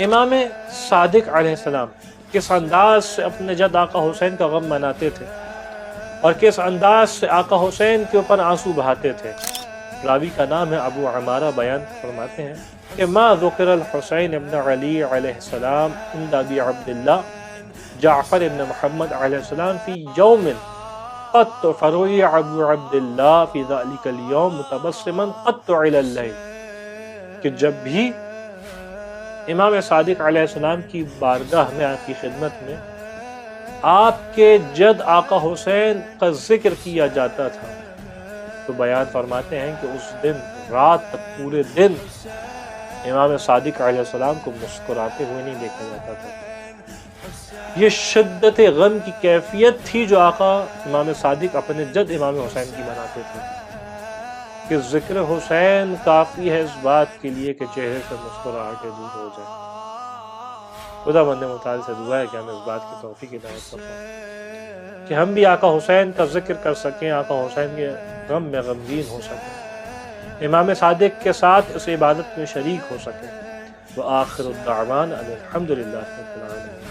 امام صادق علیہ السلام کس انداز سے اپنے جد آقا حسین کا غم مناتے تھے اور کس انداز سے آقا حسین کے اوپر آنسو بہاتے تھے، راوی کا نام ہے ابو عمارہ، بیان فرماتے ہیں کہ ما ذکر الحسین ابن علی علیہ السلام عند ابی عبداللہ جعفر ابن محمد علیہ السلام فی یوم قط فروی ابو عبداللہ فی ذلک اليوم متبسما قط علی اللیل، کہ جب بھی امام صادق علیہ السلام کی بارگاہ میں، آپ کی خدمت میں آپ کے جد آقا حسین کا ذکر کیا جاتا تھا تو بیان فرماتے ہیں کہ اس دن رات تک، پورے دن امام صادق علیہ السلام کو مسکراتے ہوئے نہیں دیکھا جاتا تھا۔ یہ شدت غم کی کیفیت تھی جو آقا امام صادق اپنے جد امام حسین کی مناتے تھے کہ ذکر حسین کافی ہے اس بات کے لیے کہ چہرے سے مسکراہٹیں دور ہو جائیں۔ خدا بندے متعال سے دعا ہے کہ ہمیں اس بات کی توفیق عنایت فرمائے کہ ہم بھی آقا حسین کا ذکر کر سکیں، آقا حسین کے غم میں غمگین ہو سکیں، امام صادق کے ساتھ اس عبادت میں شریک ہو سکیں۔ وآخر الدعوان الحمد للہ رب العالمین۔